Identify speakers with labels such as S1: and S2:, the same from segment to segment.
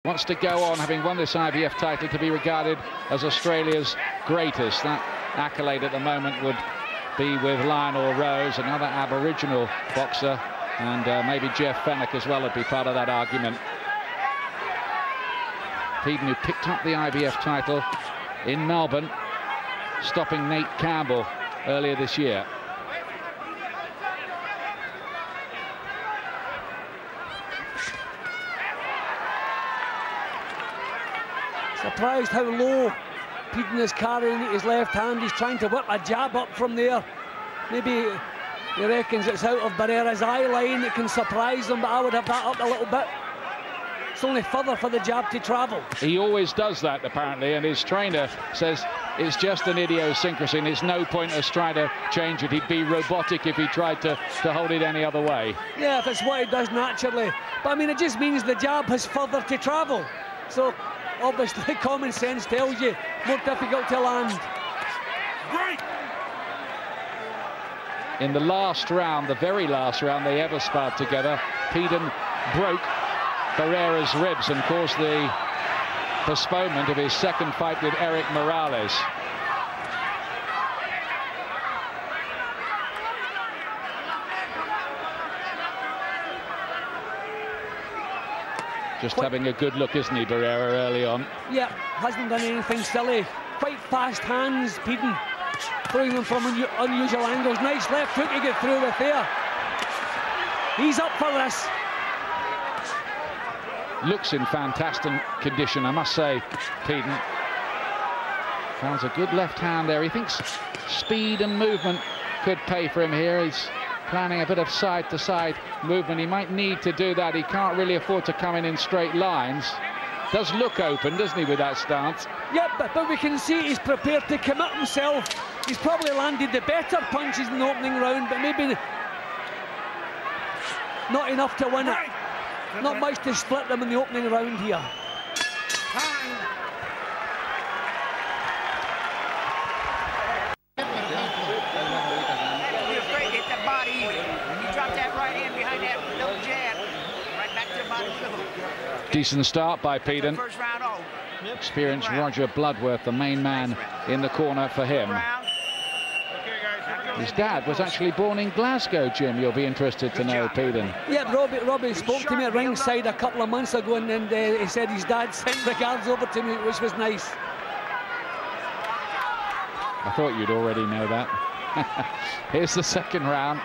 S1: wants to go on, having won this IBF title, to be regarded as Australia's greatest. That accolade at the moment would be with Lionel Rose, another Aboriginal boxer, and maybe Jeff Fenwick as well would be part of that argument. Peden, who picked up the IBF title in Melbourne, stopping Nate Campbell earlier this year.
S2: Surprised how low Peden is carrying his left hand. He's trying to whip a jab up from there. Maybe he reckons it's out of Barrera's eye line. It can surprise them, but I would have that up a little bit. It's only further for the jab to travel. He
S1: always does that, apparently, and his trainer says it's just an idiosyncrasy and it's no point us trying to change it. He'd be robotic if he tried to hold it any other way.
S2: Yeah, if it's what he does naturally. But I mean, it just means the jab has further to travel. So obviously common sense tells you more difficult to land.
S3: Great.
S1: In the last round, the very last round they ever sparred together, Peden broke Barrera's ribs and caused the postponement of his second fight with Eric Morales. Just having a good look, isn't he, Barrera, early on?
S2: Yeah, hasn't done anything silly. Quite fast hands, Peden. Throwing them from unusual angles. Nice left hook to get through with there. He's up for this.
S1: Looks in fantastic condition, I must say, Peden. Finds a good left hand there. He thinks speed and movement could pay for him here. He's planning a bit of side-to-side movement. He might need to do that. He can't really afford to come in straight lines. Does look open, doesn't he, with that stance?
S2: Yeah, but we can see he's prepared to commit himself. He's probably landed the better punches in the opening round, but maybe not enough to win it. Not much to split them in the opening round here.
S1: Decent start by Peden. Experienced Roger Bloodworth, the main man in the corner for him. His dad was actually born in Glasgow, Jim. You'll be interested to know, Peden.
S2: Yeah, Robbie spoke to me at ringside a couple of months ago, and he said his dad sent regards over to me, which was nice.
S1: I thought you'd already know that. Here's the second round.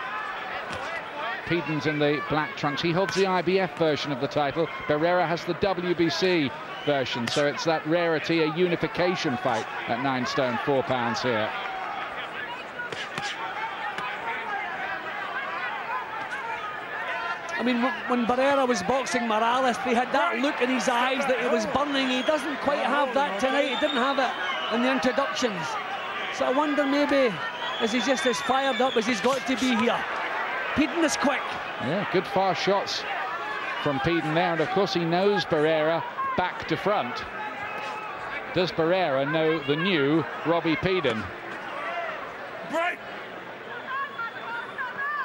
S1: Peden's in the black trunks. He holds the IBF version of the title. Barrera has the WBC version, so it's that rarity, a unification fight at 9 stone 4 pounds here.
S2: I mean, when Barrera was boxing Morales, he had that look in his eyes that he was burning. He doesn't quite have that tonight. He didn't have it in the introductions. So I wonder, maybe, is he just as fired up as he's got to be here? Peden is quick.
S1: Yeah, good fast shots from Peden there, and of course he knows Barrera back to front. Does Barrera know the new Robbie Peden?
S3: Right.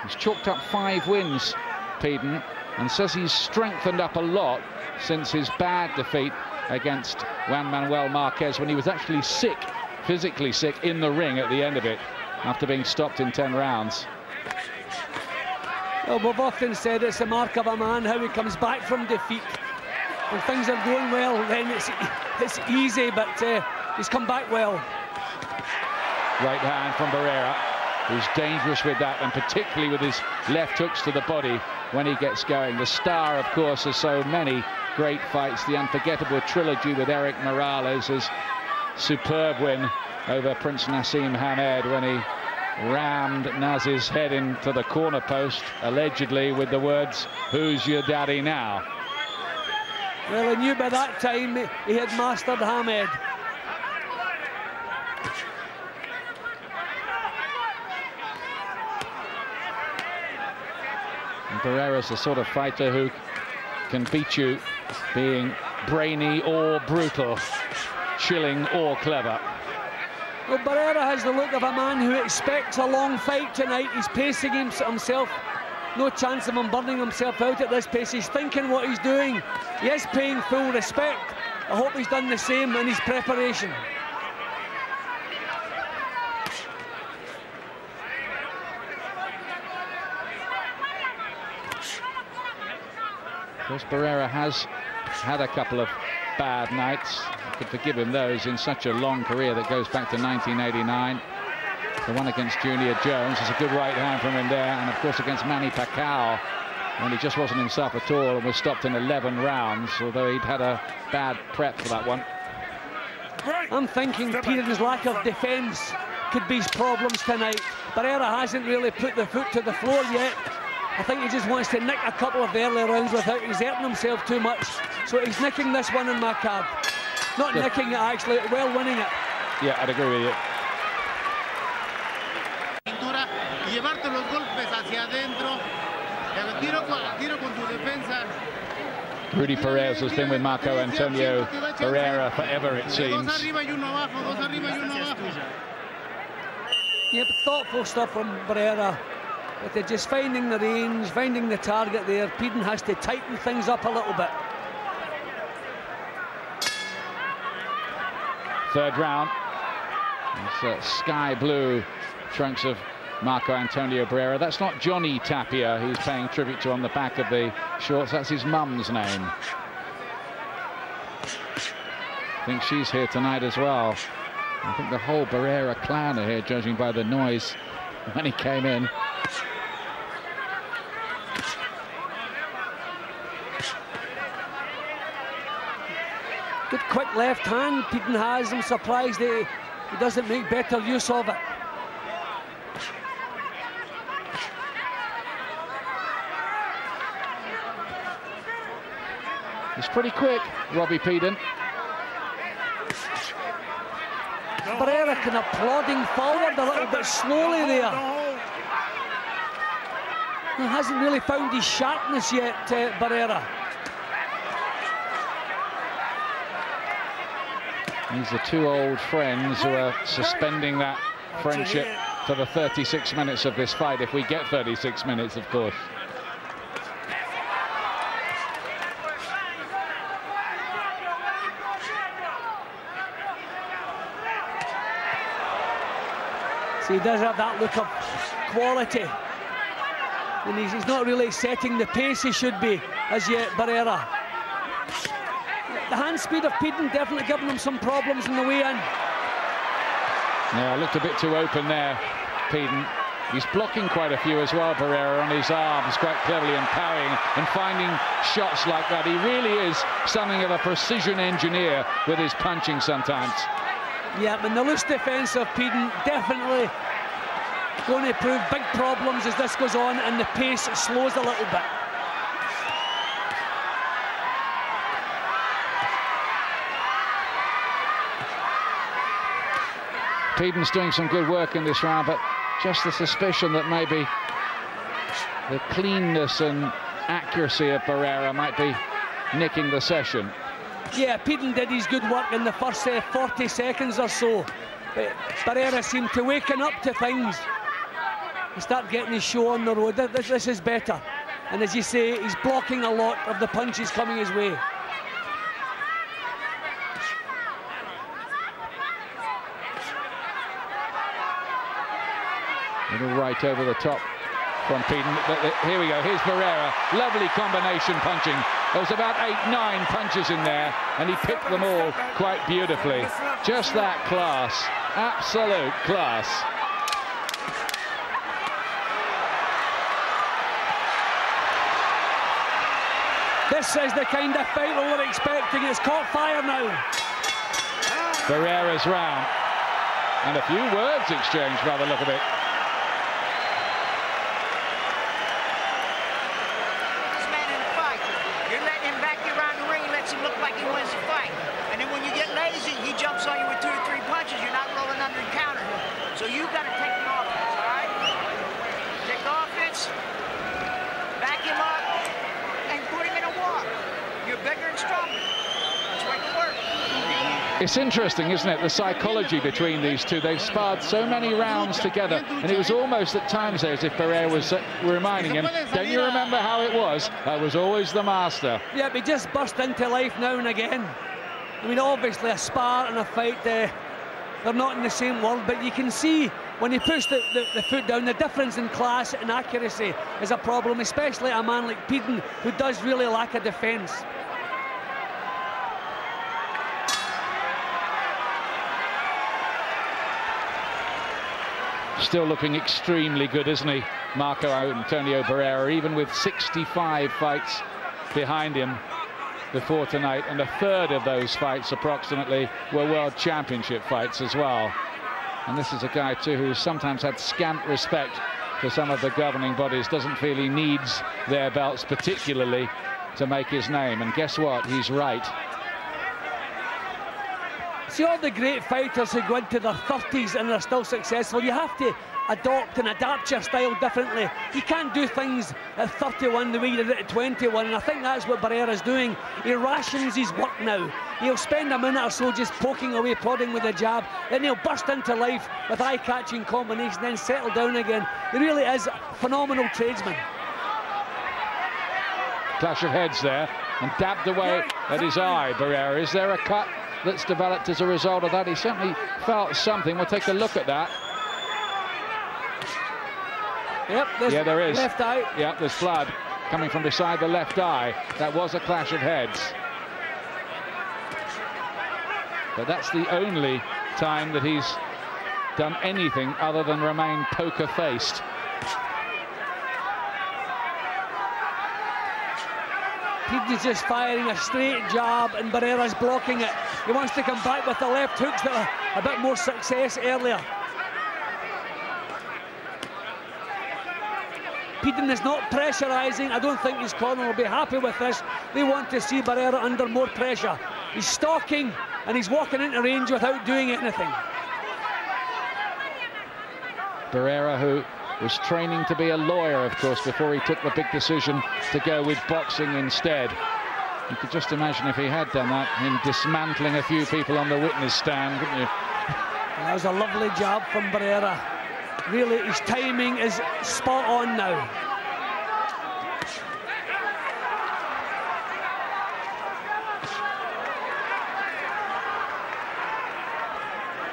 S1: He's chalked up 5 wins, Peden, and says he's strengthened up a lot since his bad defeat against Juan Manuel Marquez, when he was actually sick, physically sick, in the ring at the end of it, after being stopped in 10 rounds.
S2: Well, we've often said it's a mark of a man how he comes back from defeat. When things are going well, then it's easy, but he's come back well.
S1: Right hand from Barrera, who's dangerous with that, and particularly with his left hooks to the body when he gets going. The star, of course, of so many great fights, the unforgettable trilogy with Eric Morales, his superb win over Prince Nassim Hamed when he rammed Naz's head into the corner post, allegedly with the words, "Who's your daddy now?"
S2: Well, he knew by that time he had mastered Hamed.
S1: And Barrera's the sort of fighter who can beat you being brainy or brutal, chilling or clever.
S2: Well, Barrera has the look of a man who expects a long fight tonight. He's pacing himself No chance of him burning himself out at this pace. He's thinking what he's doing. He is paying full respect. I hope he's done the same in his preparation.
S1: Of course, Barrera has had a couple of bad nights. I could forgive him those in such a long career that goes back to 1989. The one against Junior Jones is a good right hand from him there, and of course against Manny Pacquiao, when he just wasn't himself at all and was stopped in 11 rounds, although he'd had a bad prep for that one.
S2: I'm thinking Peden's lack of defence could be his problems tonight. Barrera hasn't really put the foot to the floor yet. I think he just wants to nick a couple of early rounds without exerting himself too much. So he's nicking this one in my card. Not nicking it, actually, well winning it.
S1: Yeah, I'd agree with you. Rudy Perez has been with Marco Antonio Barrera forever, it seems.
S2: Yeah, but thoughtful stuff from Barrera. But they're just finding the range, finding the target there. Peden has to tighten things up a little bit.
S1: Third round. It's sky blue trunks of Marco Antonio Barrera. That's not Johnny Tapia he's paying tribute to on the back of the shorts. That's his mum's name. I think she's here tonight as well. I think the whole Barrera clan are here, judging by the noise when he came in.
S2: Good quick left hand Peden has. I'm surprised he doesn't make better use of it.
S1: It's pretty quick, Robbie Peden.
S2: Barrera kind of plodding forward a little bit slowly there. He hasn't really found his sharpness yet, Barrera.
S1: These are two old friends who are suspending that friendship for the 36 minutes of this fight, if we get 36 minutes, of course.
S2: So he does have that look of quality. And he's not really setting the pace he should be as yet, Barrera. The hand speed of Peden definitely giving him some problems in the way in.
S1: Yeah, looked a bit too open there, Peden. He's blocking quite a few as well, Barrera, on his arms, quite cleverly, and parrying and finding shots like that. He really is something of a precision engineer with his punching sometimes.
S2: Yeah, but the loose defence of Peden definitely going to prove big problems as this goes on and the pace slows a little bit.
S1: Peden's doing some good work in this round, but just the suspicion that maybe the cleanness and accuracy of Barrera might be nicking the session.
S2: Yeah, Peden did his good work in the first 40 seconds or so, but Barrera seemed to waken up to things and start getting his show on the road. This is better, and as you say, he's blocking a lot of the punches coming his way.
S1: Little right over the top from Peden. Here we go, here's Barrera. Lovely combination punching. There was about 8-9 punches in there, and he picked them all quite beautifully. Just that class, absolute class.
S2: This is the kind of fight we were expecting. It's caught fire now.
S1: Barrera's round. And a few words exchanged by the look of it.
S4: So you got to take the offense, all right? Take the offense, back him up, and put him in a walk. You're bigger and stronger. That's where it can work.
S1: It's interesting, isn't it, the psychology between these two. They've sparred so many rounds together, and it was almost at times there as if Barrera was reminding him, don't you remember how it was? I was always the master.
S2: Yeah, he just burst into life now and again. I mean, obviously a spar and a fight, they're not in the same world, but you can see when he puts the foot down, the difference in class and accuracy is a problem, especially a man like Peden, who does really lack a defence.
S1: Still looking extremely good, isn't he, Marco Antonio Barrera, even with 65 fights behind him before tonight, and a third of those fights approximately were World Championship fights as well. And this is a guy too who's sometimes had scant respect for some of the governing bodies, doesn't feel he needs their belts particularly to make his name, and guess what, he's right.
S2: See, all the great fighters who go into their 30s and they're still successful, you have to adopt and adapt your style differently. You can't do things at 31 the way you did it at 21, and I think that's what Barrera's doing. He rations his work now. He'll spend a minute or so just poking away, prodding with a jab, then he'll burst into life with eye-catching combination, then settle down again. He really is a phenomenal tradesman.
S1: Clash of heads there, and dabbed away at his eye, Barrera. Is there a cut that's developed as a result of that? He certainly felt something. We'll take a look at that.
S2: Yep, there's
S1: yeah, there is.
S2: Left eye.
S1: Yep, there's blood coming from beside the left eye. That was a clash of heads. But that's the only time that he's done anything other than remain poker-faced.
S2: He's just firing a straight jab and Barrera's blocking it. He wants to come back with the left hooks that are a bit more success earlier. Peden is not pressurising. I don't think his corner will be happy with this. They want to see Barrera under more pressure. He's stalking and he's walking into range without doing anything.
S1: Barrera, who was training to be a lawyer, of course, before he took the big decision to go with boxing instead. You could just imagine if he had done that, him dismantling a few people on the witness stand, couldn't you?
S2: That was a lovely jab from Barrera. Really, his timing is spot on now.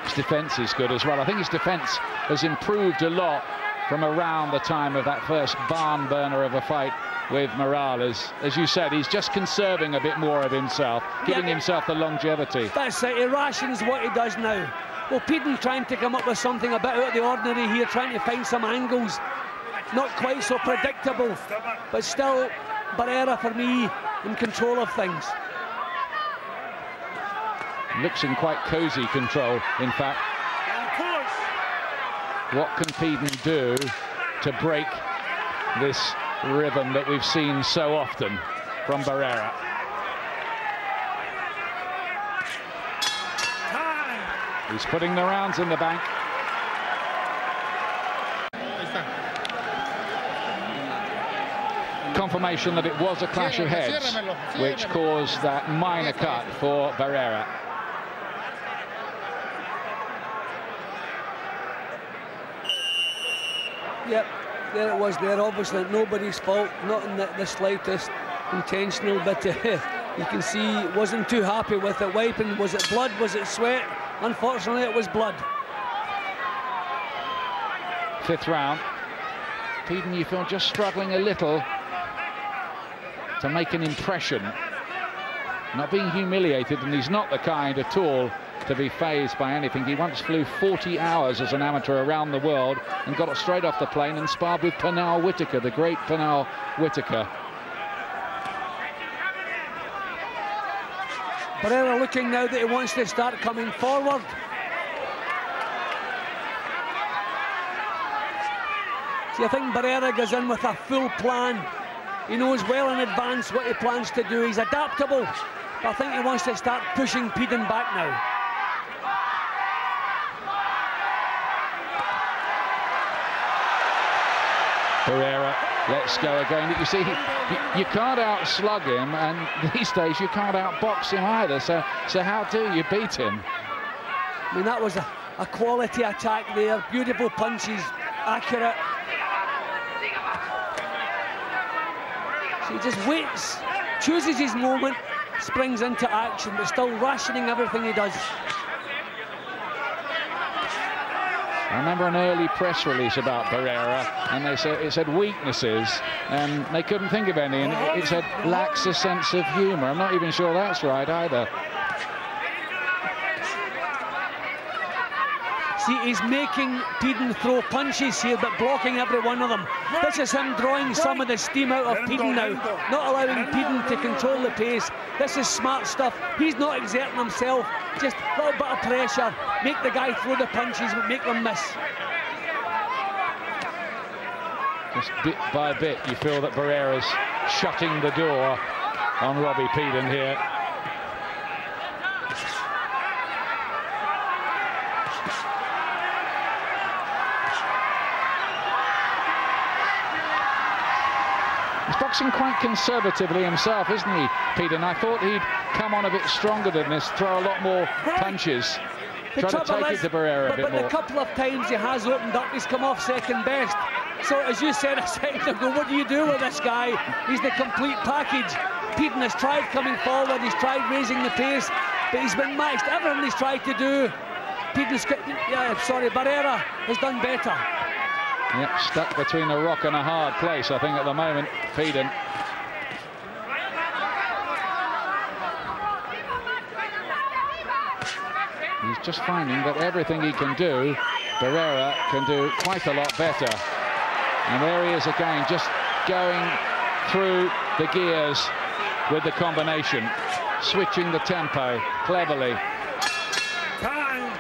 S1: His defence is good as well. I think his defence has improved a lot from around the time of that first barn burner of a fight with Morales. As you said, he's just conserving a bit more of himself, giving himself the longevity.
S2: That's it, he rations what he does now. Well, Peden trying to come up with something a bit out of the ordinary here, trying to find some angles. Not quite so predictable, but still Barrera, for me, in control of things.
S1: Looks in quite cosy control, in fact. What can Peden do to break this rhythm that we've seen so often from Barrera? He's putting the rounds in the bank. Confirmation that it was a clash of heads, which caused that minor cut for Barrera.
S2: Yep, there it was there. Obviously nobody's fault, not in the slightest intentional, but you can see he wasn't too happy with it. Wiping, was it blood, was it sweat? Unfortunately, it was blood.
S1: Fifth round. Peden, you feel, just struggling a little to make an impression. Not being humiliated, and he's not the kind at all to be fazed by anything. He once flew 40 hours as an amateur around the world and got straight off the plane and sparred with Pernell Whitaker, the great Pernell Whitaker.
S2: Barrera looking now that he wants to start coming forward. See, I think Barrera goes in with a full plan. He knows well in advance what he plans to do. He's adaptable, but I think he wants to start pushing Peden back now.
S1: Barrera Let's go again. You see, you can't out-slug him, and these days you can't out-box him either. So how do you beat him?
S2: I mean, that was a quality attack there. Beautiful punches, accurate. So he just waits, chooses his moment, springs into action, but still rationing everything he does.
S1: I remember an early press release about Barrera, and it said weaknesses, and they couldn't think of any, and it said lacks a sense of humour. I'm not even sure that's right either.
S2: See, he's making Pedon throw punches here, but blocking every one of them. This is him drawing some of the steam out of Pedon now, not allowing Pedon to control the pace. This is smart stuff. He's not exerting himself, just a little bit of pressure. Make the guy throw the punches, but make them miss.
S1: Just bit by bit, you feel that Barrera's shutting the door on Robbie Peden here. He's boxing quite conservatively himself, isn't he, Pedon? I thought he'd come on a bit stronger than this, throw a lot more punches, try to take it to Barrera a bit more.
S2: But the couple of times he has opened up, he's come off second best. So, as you said a second ago, what do you do with this guy? He's the complete package. Pedon has tried coming forward, he's tried raising the pace, but he's been matched. Everything he's tried to do, Barrera has done better.
S1: Yep, stuck between a rock and a hard place, I think, at the moment, Peden. He's just finding that everything he can do, Barrera can do quite a lot better. And there he is again, just going through the gears with the combination, switching the tempo cleverly.
S3: Time.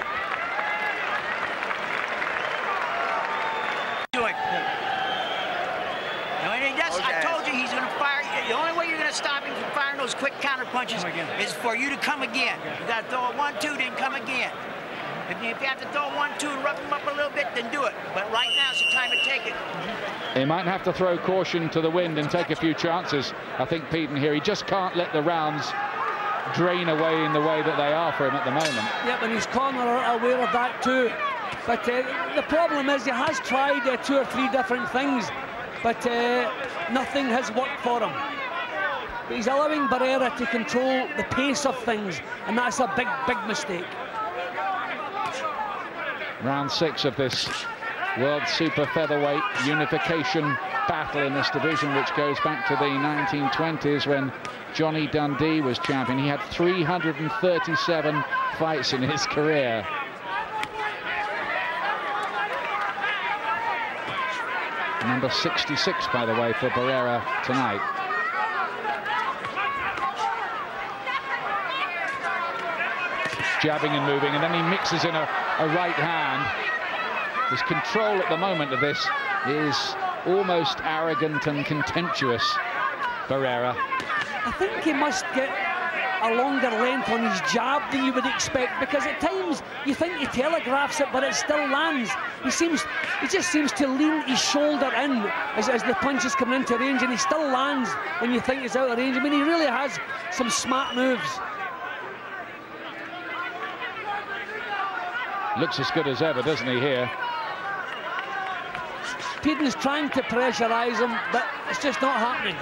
S4: I told you he's going to fire. The only way you're going to stop him from firing those quick counter punches is for you to come again. You got to throw a 1-2, then come again. If you have to throw a 1-2 and rough him up a little bit, then do it. But right now is the time to take it.
S1: He might have to throw caution to the wind and take a few chances. I think Peden here, he just can't let the rounds drain away in the way that they are for him at the moment.
S2: Yep, and his corner are aware of that too. But the problem is he has tried 2 or 3 different things, but nothing has worked for him. But he's allowing Barrera to control the pace of things, and that's a big, big mistake.
S1: Round 6 of this World Super Featherweight unification battle in this division, which goes back to the 1920s when Johnny Dundee was champion. He had 337 fights in his career. Number 66, by the way, for Barrera tonight. Jabbing and moving, and then he mixes in a right hand. His control at the moment of this is almost arrogant and contemptuous, Barrera.
S2: I think he must get a longer length on his jab than you would expect, because at times you think he telegraphs it, but it still lands. He just seems to lean his shoulder in as the punch is coming into range, and he still lands when you think he's out of range. I mean, he really has some smart moves.
S1: Looks as good as ever, doesn't he, here?
S2: Pedon's trying to pressurise him, but it's just not happening.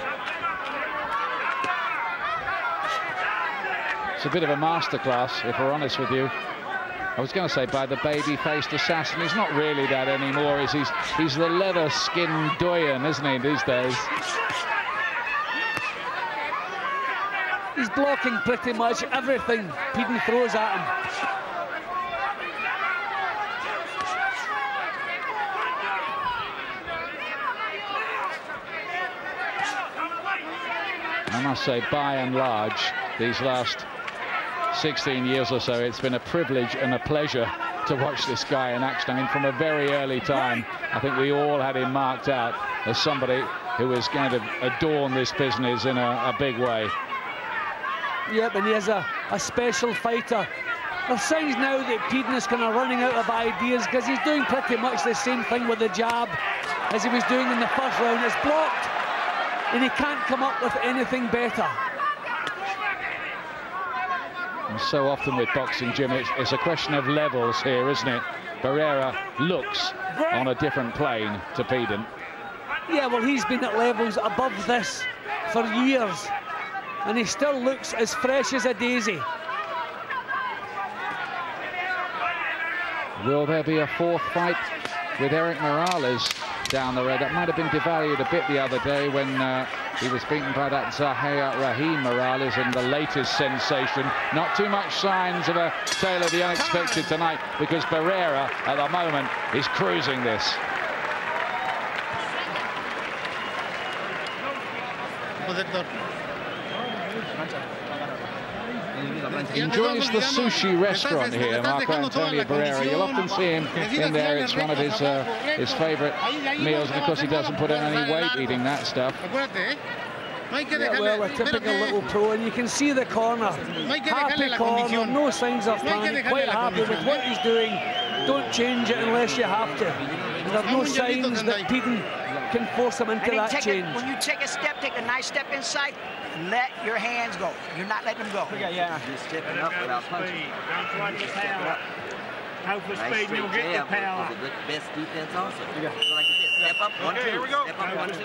S1: It's a bit of a masterclass, if we're honest with you. I was going to say by the baby-faced assassin. He's not really that anymore. He's the leather-skinned doyen, isn't he, these days?
S2: He's blocking pretty much everything Pedon throws at him.
S1: I must say, by and large, these last 16 years or so, it's been a privilege and a pleasure to watch this guy in action. I mean, from a very early time, I think we all had him marked out as somebody who was going to adorn this business in a big way.
S2: Yep, and he is a special fighter. There's signs now that Pedon is kind of running out of ideas, because he's doing pretty much the same thing with the jab. as he was doing in the first round. It's blocked, and he can't come up with anything better.
S1: And so often with boxing, Jim, it's a question of levels here, isn't it? Barrera looks on a different plane to Peden.
S2: Yeah, well, he's been at levels above this for years, and he still looks as fresh as a daisy.
S1: Will there be a fourth fight with Eric Morales down the road? That might have been devalued a bit the other day when he was beaten by that Zahir Rahim Morales in the latest sensation. Not too much signs of a tale of the unexpected tonight, because Barrera at the moment is cruising this. Enjoys the sushi restaurant here, Marco Antonio Barrera. You'll often see him in there. It's one of his favourite meals, and of course he doesn't put on any weight eating that stuff.
S2: Yeah, well, a typical little pro, and you can see the corner. Happy corner, no signs of panic, quite happy with what he's doing. Don't change it unless you have to. And there are no signs that Peden can force him into that change.
S4: When you take a step, take a nice step inside, let your hands go. You're not letting them go.
S5: Yeah. Just stepping up without punching.
S3: Don't try to power. Go for speed and you'll get the power.
S5: The best defense also. So like you said, step up, 1, 2.
S3: Here we go.
S5: Step up, 1, 2.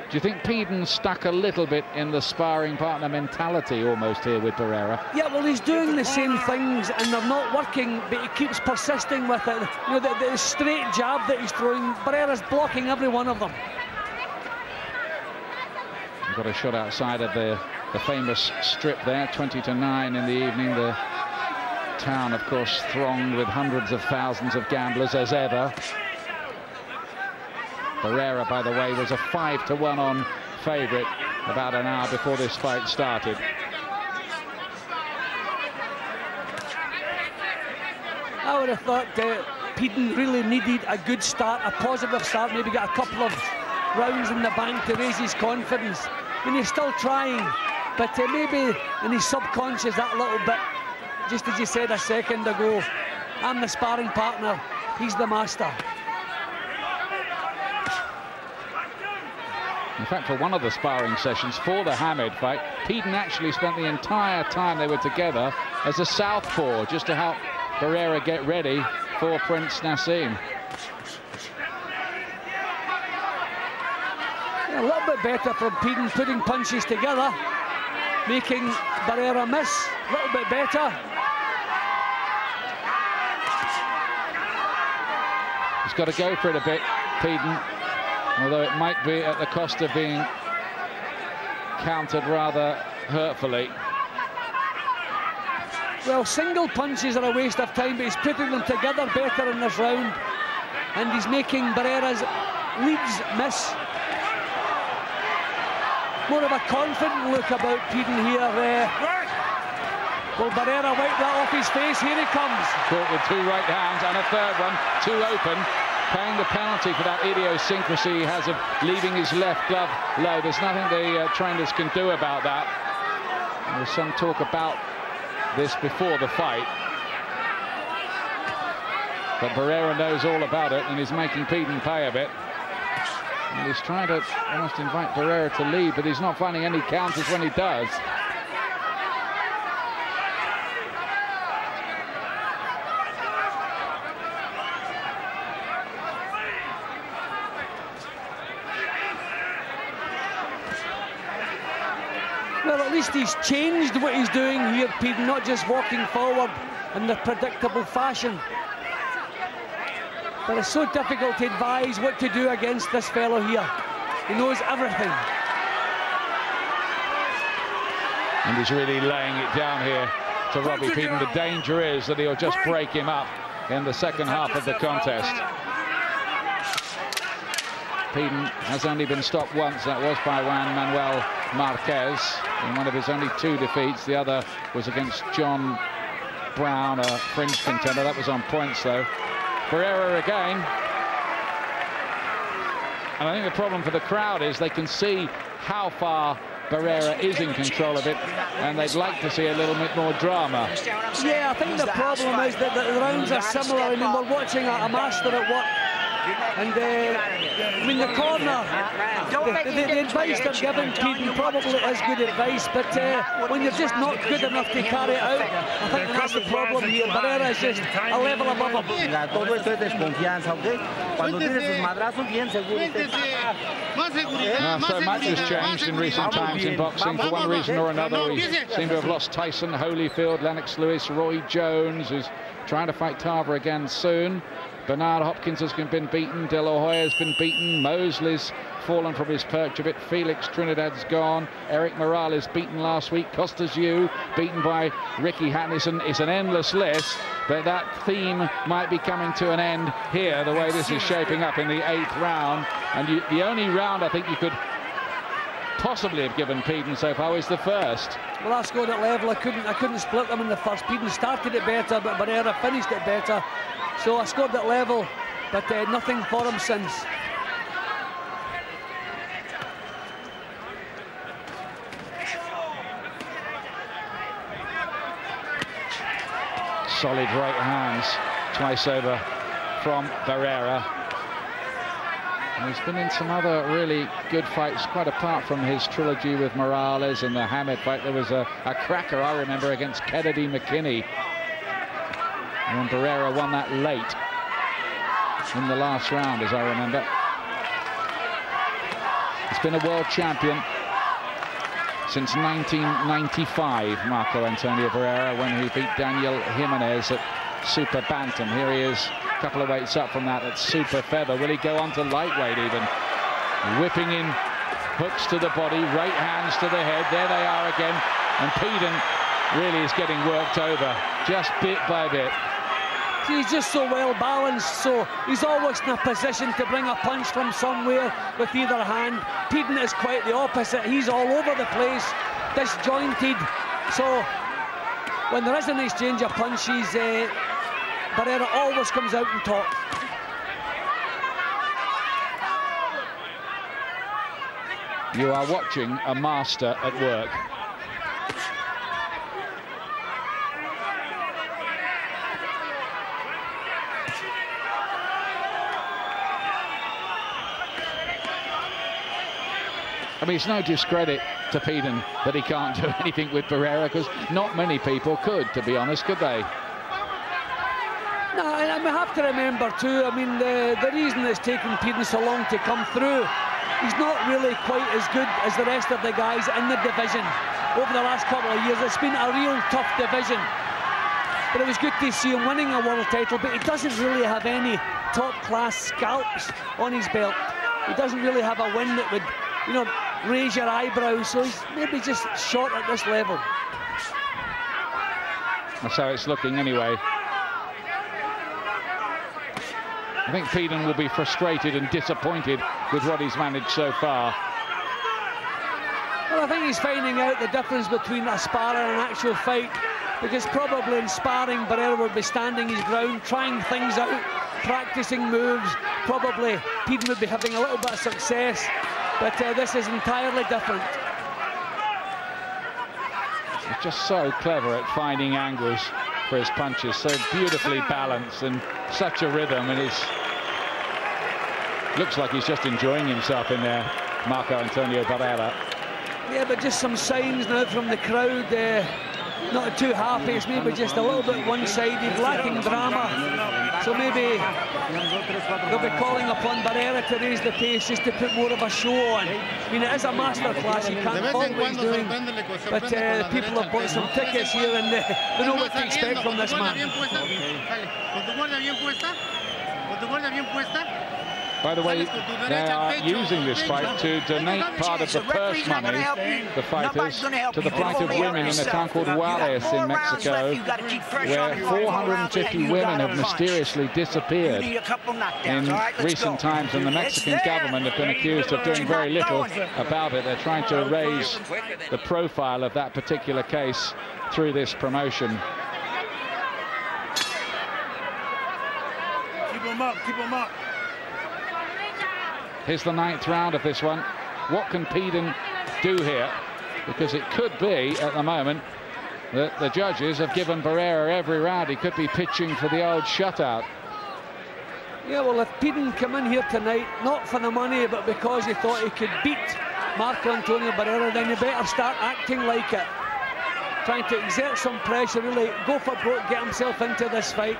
S1: Do you think Peden stuck a little bit in the sparring partner mentality almost here with Barrera?
S2: Yeah, well, he's doing the same things and they're not working, but he keeps persisting with it. You know, the straight jab that he's throwing, Barrera's blocking every one of them.
S1: Got a shot outside of the famous strip there, 20-9 in the evening. The town, of course, thronged with hundreds of thousands of gamblers as ever. Barrera, by the way, was a 5-1 on favourite about an hour before this fight started.
S2: I would have thought Peden really needed a good start, a positive start, maybe get a couple of rounds in the bank to raise his confidence. I mean, he's still trying, but maybe in his subconscious that little bit, just as you said a second ago, I'm the sparring partner, he's the master.
S1: In fact, for one of the sparring sessions for the Hamed fight, Peden actually spent the entire time they were together as a southpaw, just to help Barrera get ready for Prince Nassim.
S2: A little bit better from Peden, putting punches together, making Barrera miss. A little bit better.
S1: He's got to go for it a bit, Peden, although it might be at the cost of being countered rather hurtfully.
S2: Well, single punches are a waste of time, but he's putting them together better in this round, and he's making Barrera's leads miss. More of a confident look about Peden here. Will Barrera wipe that off his face? Here he comes.
S1: Caught with 2 right hands and a third one, 2 open, paying the penalty for that idiosyncrasy he has of leaving his left glove low. There's nothing the trainers can do about that. There was some talk about this before the fight, but Barrera knows all about it and is making Peden pay a bit. And he's trying to almost invite Barrera to lead, but he's not finding any counters when he does.
S2: Well, at least he's changed what he's doing here, Peden, not just walking forward in the predictable fashion. But it's so difficult to advise what to do against this fellow here. He knows everything.
S1: And he's really laying it down here to Robbie Peden. The danger is that he'll just break him up in the second half of the contest. Peden has only been stopped once. That was by Juan Manuel Marquez in one of his only 2 defeats. The other was against John Brown, a fringe contender. That was on points, though. Barrera again. And I think the problem for the crowd is they can see how far Barrera is in control of it, and they'd like to see a little bit more drama.
S2: Yeah, I think the problem is that the rounds are similar. I mean, we're watching a master at work And I mean, the corner, the advice they're giving Peden probably is good advice, but when you're just not good enough to carry it out, I think that's the problem here. Barrera is just a level above him.
S5: Todo esto es desconfianza, ¿ok? Cuando tienes sus madrazos, bien seguro.
S1: So much has changed in recent times in boxing. For one reason or another, we seem to have lost Tyson, Holyfield, Lennox Lewis, Roy Jones, who's trying to fight Tarver again soon. Bernard Hopkins has been beaten. De La Hoya has been beaten. Mosley's fallen from his perch a bit. Felix Trinidad's gone. Eric Morales beaten last week. Costas Yu beaten by Ricky Hatton. It's an endless list, but that theme might be coming to an end here, the way this is shaping up in the 8th round. And the only round I think you could possibly have given Peden so far was the first.
S2: Well, I scored at level. I couldn't split them in the first. Peden started it better, but Barrera finished it better. So I scored at level, but nothing for him since.
S1: Solid right hands, twice over from Barrera. And he's been in some other really good fights, quite apart from his trilogy with Morales and the Hamed fight. There was a cracker, I remember, against Kennedy McKinney. And Barrera won that late in the last round, as I remember. He's been a world champion since 1995, Marco Antonio Barrera, when he beat Daniel Jimenez at Super Bantam. Here he is, a couple of weights up from that at Super Feather. Will he go on to lightweight even? Whipping in hooks to the body, right hands to the head. There they are again. And Peden really is getting worked over, just bit by bit.
S2: He's just so well balanced, so he's always in a position to bring a punch from somewhere with either hand. Peden is quite the opposite. He's all over the place, disjointed. So when there is an exchange of punches, Barrera always comes out on top.
S1: You are watching a master at work. I mean, it's no discredit to Peden that he can't do anything with Barrera, because not many people could, to be honest, could they?
S2: No, and we have to remember too, I mean, the reason it's taken Peden so long to come through, he's not really quite as good as the rest of the guys in the division. Over the last couple of years, it's been a real tough division. But it was good to see him winning a world title, but he doesn't really have any top-class scalps on his belt. He doesn't really have a win that would, you know, raise your eyebrows, so he's maybe just short at this level.
S1: That's how it's looking anyway. I think Peden will be frustrated and disappointed with what he's managed so far.
S2: Well, I think he's finding out the difference between a sparring and an actual fight, because probably in sparring, Barrera would be standing his ground, trying things out, practicing moves. Probably Peden would be having a little bit of success, but this is entirely different.
S1: He's just so clever at finding angles for his punches, so beautifully balanced and such a rhythm, and looks like he's just enjoying himself in there, Marco Antonio Barrera.
S2: Yeah, but just some signs now from the crowd, not too happy. It's maybe just a little bit one-sided, lacking drama. So maybe they'll be calling upon Barrera to raise the pace, just to put more of a show on. I mean, it is a masterclass, you can't fault what he's doing, but people have bought some tickets here and they know what to expect from this man.
S1: By the way, they are using this fight to donate part of the purse money, the fighters, to the plight of women in a town called Juarez in Mexico, where 450 women have mysteriously disappeared in recent times, and the Mexican government have been accused of doing very little about it. They're trying to raise the profile of that particular case through this promotion.
S3: Keep him up, keep him up.
S1: Here's the 9th round of this one. What can Peden do here? Because it could be, at the moment, that the judges have given Barrera every round. He could be pitching for the old shutout.
S2: Yeah, well, if Peden came in here tonight, not for the money, but because he thought he could beat Marco Antonio Barrera, then he better start acting like it. Trying to exert some pressure, really go for broke, get himself into this fight.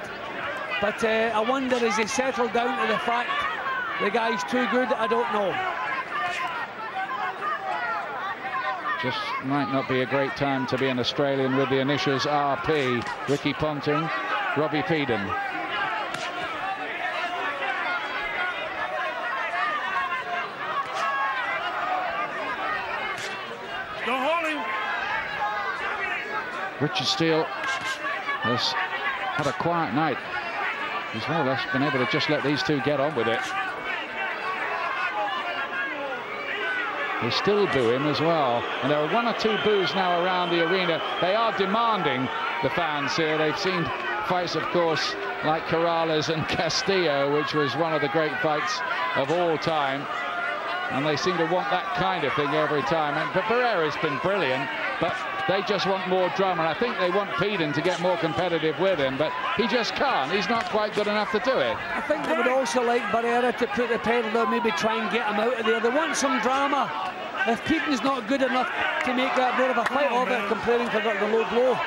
S2: But I wonder, is he settled down to the fact the guy's too good? I don't know.
S1: Just might not be a great time to be an Australian with the initials RP. Ricky Ponting, Robbie Peden.
S3: Don't hold him.
S1: Richard Steele has had a quiet night. He's more or less been able to just let these two get on with it. They still boo him as well, and there are one or two boos now around the arena. They are demanding, the fans here. They've seen fights, of course, like Corrales and Castillo, which was one of the great fights of all time, and they seem to want that kind of thing every time. But Barrera's been brilliant, but they just want more drama, and I think they want Peden to get more competitive with him, but he just can't. He's not quite good enough to do it.
S2: I think they would also like Barrera to put the pedal down, maybe try and get him out of there. They want some drama. If Peden's not good enough to make that more of a fight of it, complaining for the low blow,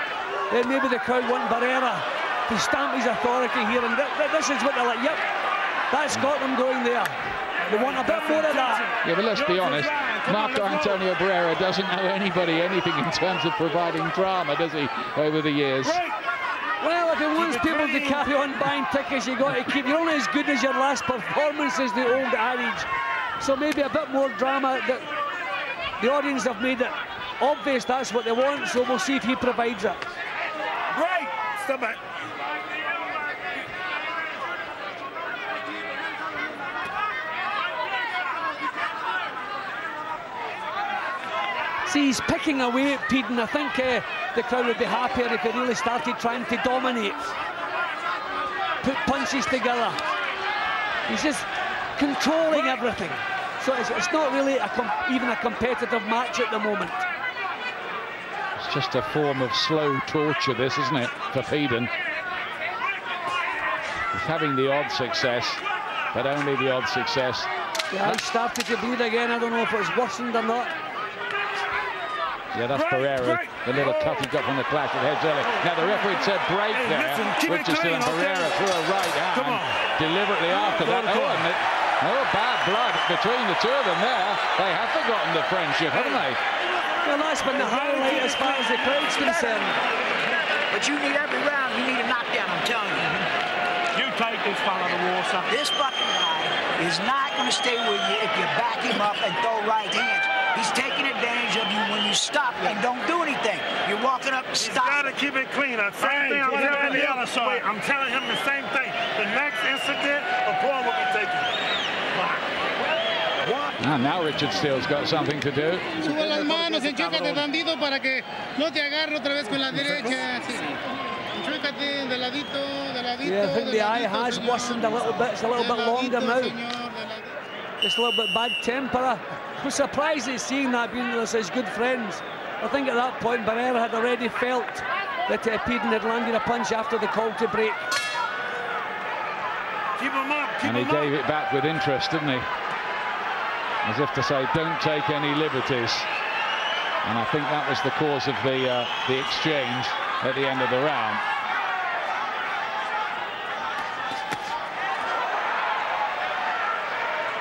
S2: then maybe the crowd want Barrera to stamp his authority here, and this is what they're like, yep, that's got them going there. They want a bit more of that.
S1: Yeah, but let's be honest, Marco Antonio Barrera doesn't owe anybody anything in terms of providing drama, does he, over the years?
S2: Well, if he wants people to carry on buying tickets, you got to keep, you're only as good as your last performance, is the old adage. So maybe a bit more drama. That the audience have made it obvious that's what they want, so we'll see if he provides it.
S3: Great! Stop it.
S2: See, he's picking away at Peden. I think the crowd would be happier if he really started trying to dominate, put punches together. He's just controlling everything. So it's not really even a competitive match at the moment.
S1: It's just a form of slow torture, this, isn't it, for Peden? He's having the odd success, but only the odd success.
S2: Yeah, he started to bleed again. I don't know if it was worsened or not.
S1: Yeah, that's Barrera, the little cut he got from the clash of heads earlier. Now the referee said break there. Richard Steele and Barrera threw a right hand deliberately after that. Oh, bad blood between the two of them there. They have forgotten the friendship, haven't they?
S2: Well, that's been the highlight as far as the crowd's concerned.
S4: But you need every round, you need a knockdown, I'm telling you.
S3: You take this fella to water.
S4: This fucking guy is not going to stay with you if you back him up and throw right hands. He's taking advantage of you when you stop and don't do anything. You're walking up and stop.
S3: He's got to keep it clean. The same thing I'm telling the other side. I'm telling him the same thing. The next incident, a ball will be taken.
S1: Now Richard Steele's got something to do.
S6: Sube las manos, enchúcate tantito para que no te agarre otra vez con la derecha. Enchúcate de ladito, de ladito.
S2: Yeah, I think the eye has worsened a little bit. It's a little bit longer now. Just a little bit bad temper. I was surprised at seeing that, being with his good friends. I think at that point Barrera had already felt that Peden had landed a punch after the call to break.
S3: Keep him up, keep
S1: and he gave it back with interest, didn't he? As if to say, don't take any liberties. And I think that was the cause of the exchange at the end of the round.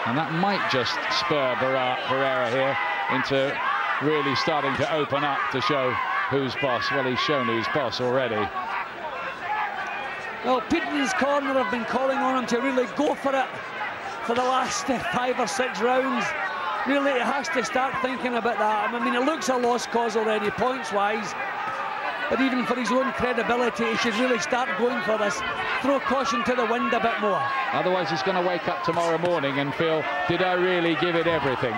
S1: And that might just spur Barrera here into really starting to open up to show who's boss. Well, he's shown who's boss already.
S2: Well, Peden's corner have been calling on him to really go for it for the last 5 or 6 rounds. Really, he has to start thinking about that. I mean, it looks a lost cause already, points-wise. But even for his own credibility, he should really start going for this. Throw caution to the wind a bit more.
S1: Otherwise, he's going to wake up tomorrow morning and feel, did I really give it everything?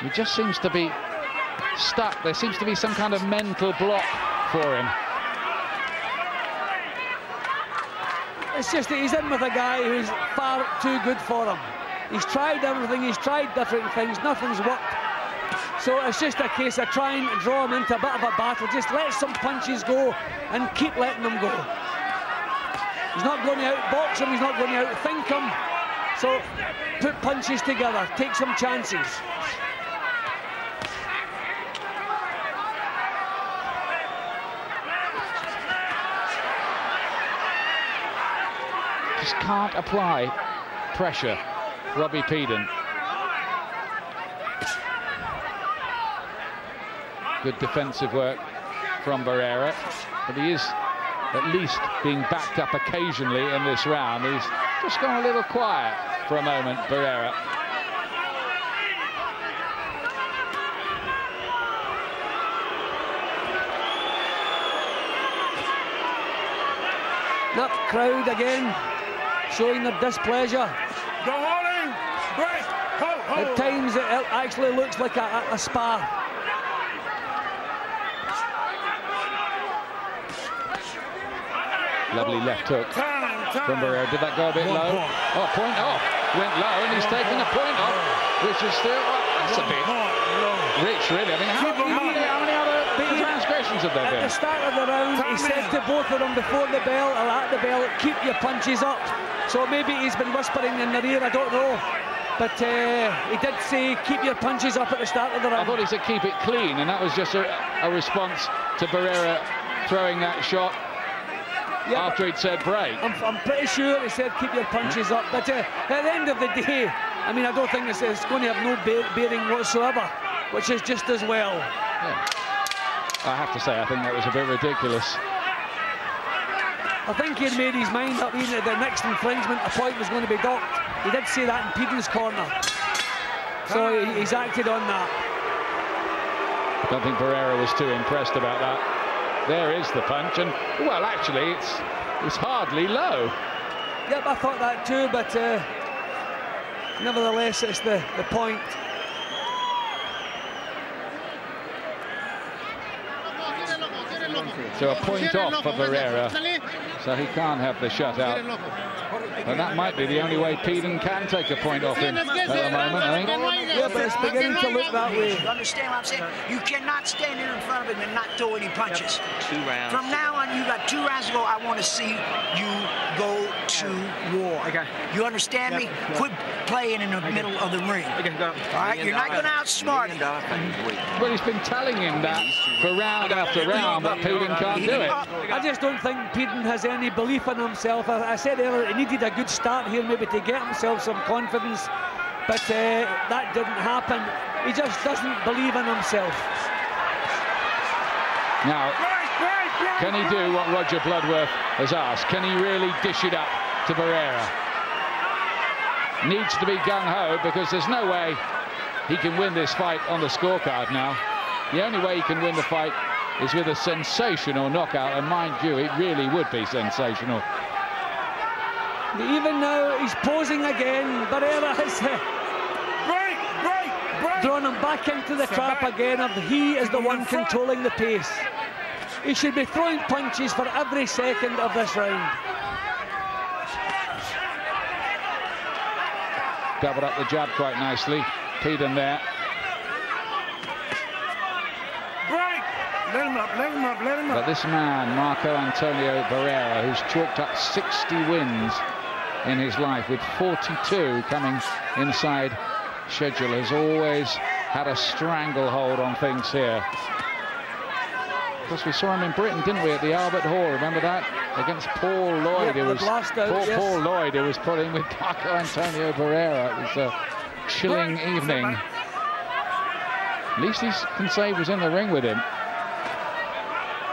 S1: He just seems to be stuck. There seems to be some kind of mental block for him.
S2: It's just that he's in with a guy who's far too good for him. He's tried everything, he's tried different things, nothing's worked. So it's just a case of trying to draw him into a bit of a battle. Just let some punches go and keep letting them go. He's not going to outbox him, he's not going to outthink him. So put punches together, take some chances.
S1: Just can't apply pressure, Robbie Peden. Good defensive work from Barrera, but he is at least being backed up occasionally in this round. He's just gone a little quiet for a moment, Barrera.
S2: That crowd again showing their displeasure.
S3: Go on in. Break. Ho.
S2: At times it actually looks like a spar.
S1: Lovely left hook from Barrera. Did that go a bit low? Oh, point off. Went low, and he's taken a point off, which is still... that's a bit rich, really. I mean, how many other transgressions have there been?
S2: At the start of the round, he said to both of them before the bell or at the bell, keep your punches up. So maybe he's been whispering in their ear, I don't know. But he did say, keep your punches up at the start of the round.
S1: I thought he said, keep it clean, and that was just a response to Barrera throwing that shot after he'd said break.
S2: I'm pretty sure he said, keep your punches up. But at the end of the day, I mean, I don't think it's going to have no bearing whatsoever, which is just as well.
S1: Yeah. I have to say, I think that was a bit ridiculous.
S2: I think he'd made his mind up even at the next infringement, a point was going to be docked. He did say that in Peden's corner. So he's acted on that.
S1: I don't think Barrera was too impressed about that. There is the punch, and, well, actually, it's hardly low.
S2: Yep, I thought that too, but nevertheless, it's the point.
S1: So a point off for Barrera, so he can't have the shutout. And that might be the only way Pedon can take a point off him at the moment, I think.
S2: Yeah, but it's beginning to look that way.
S4: You understand what I'm saying? You cannot stand there in front of him and not throw any punches.
S5: 2 rounds.
S4: From now on, you got 2 rounds to go. I want to see you go to war.
S5: Okay.
S4: You understand me? Quit playing in the middle of the ring.
S5: Okay, go.
S4: All right, you're not going to outsmart him.
S1: Well, he's been telling him that for round after round, but Pedon can't do it.
S2: I just don't think Peden has any belief in himself. I said earlier he needed a good start here maybe to get himself some confidence, but that didn't happen. He just doesn't believe in himself.
S1: Now, can he do what Roger Bloodworth has asked? Can he really dish it up to Barrera? Needs to be gung-ho, because there's no way he can win this fight on the scorecard now. The only way he can win the fight is with a sensational knockout, and mind you, it really would be sensational.
S2: Even now, he's posing again. Barrera has drawn him back into the trap again. He is the one controlling the pace. He should be throwing punches for every second of this round.
S1: Doubled up the jab quite nicely. Pedon there.
S3: Let him up, let him up, let him up.
S1: But this man, Marco Antonio Barrera, who's chalked up 60 wins in his life, with 42 coming inside schedule, has always had a stranglehold on things here. Of course, we saw him in Britain, didn't we, at the Albert Hall? Remember that? Against Paul Lloyd.
S2: Yeah,
S1: it was Paul Lloyd who was putting with Marco Antonio Barrera. It was a chilling evening. At least he can say he was in the ring with him.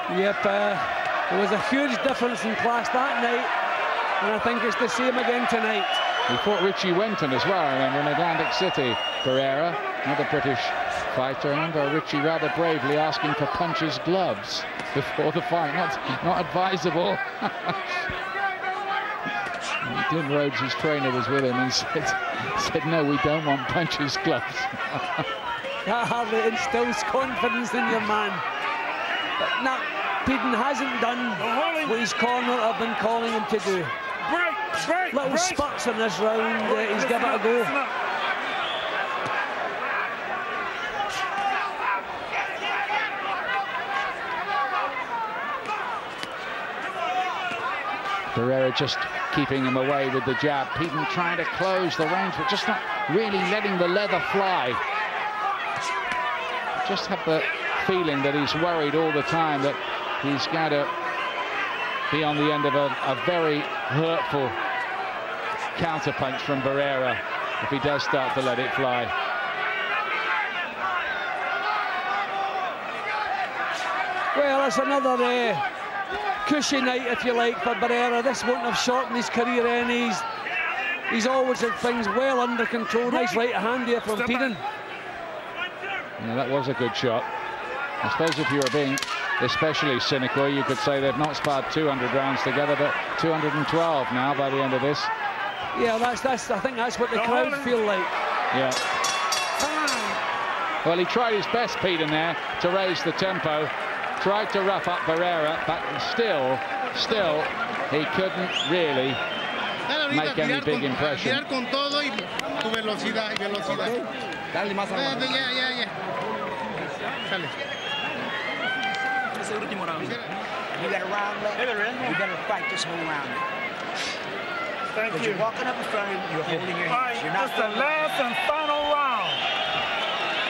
S2: Yep, there was a huge difference in class that night, and I think it's the same again tonight.
S1: He fought Richie Wenton as well, I remember, in Atlantic City. Barrera, another British fighter. I remember Richie rather bravely asking for puncher's gloves before the fight. Not advisable. Glyn Rhodes, his trainer, was with him, and said, no, we don't want puncher's gloves.
S2: That hardly instills confidence in your man. But now, Peden hasn't done what his corner have been calling him to do. Little spots in this round, he's given it a go.
S1: Barrera just keeping him away with the jab. Peden trying to close the range, but just not really letting the leather fly. Just have the feeling that he's worried all the time that he's going to be on the end of a very hurtful counterpunch from Barrera if he does start to let it fly.
S2: Well, it's another cushy night, if you like, for Barrera. This won't have shortened his career any. He's always had things well under control. Nice right hand here from Peden.
S1: Yeah, that was a good shot. I suppose if you were being especially cynical, you could say they've not sparred 200 rounds together, but 212 now by the end of this.
S2: Yeah, I think that's what the crowd feel like.
S1: Yeah. Well, he tried his best, Peden, there to raise the tempo. Tried to rough up Barrera, but still, he couldn't really make any big impression.
S4: You got a round left. You got to fight this whole round.
S3: Thank you.
S4: You're walking up in front of him, you're holding your hands. You're not.
S3: It's the last and final round.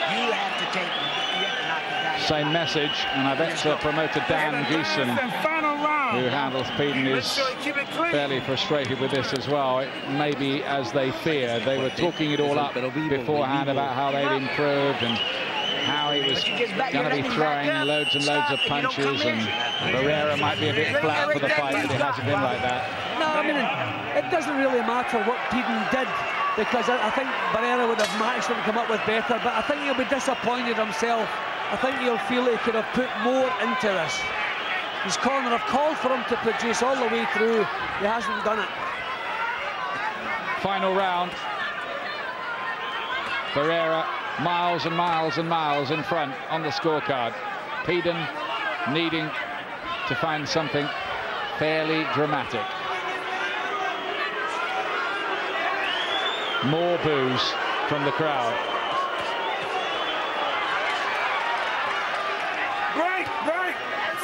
S4: You have to take him. You have to knock him down.
S1: Same message, and I bet promoter Dan Goosen, who handles Peden, is fairly frustrated with this as well. It may be as they fear. They were talking it all up beforehand about how they'd improved and how he was going to be throwing loads and loads of punches, and Barrera might be a bit flat for the fight, but it hasn't been like that.
S2: No, I mean, it doesn't really matter what Peden did, because I think Barrera would have matched him and come up with better, but I think he'll be disappointed himself. I think he'll feel he could have put more into this. His corner have called for him to produce all the way through. He hasn't done it.
S1: Final round. Barrera miles and miles and miles in front on the scorecard. Peden needing to find something fairly dramatic. More boos from the crowd.
S3: Break!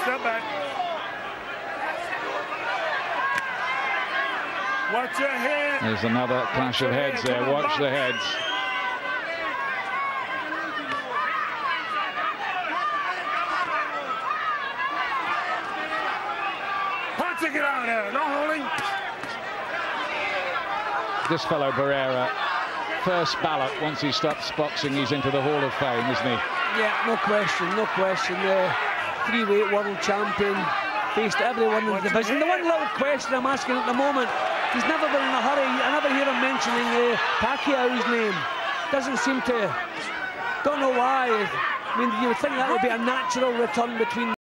S3: Step back. Watch your head.
S1: There's another clash of heads there. Watch the heads.
S3: Get out of there. No holding.
S1: This fellow Barrera, first ballot once he stops boxing, he's into the Hall of Fame, isn't he?
S2: Yeah, no question. Three-weight world champion, faced everyone in the division. The one little question I'm asking at the moment, he's never been in a hurry. I never hear him mentioning Pacquiao's name. Doesn't seem to. Don't know why. I mean, you would think that would be a natural return between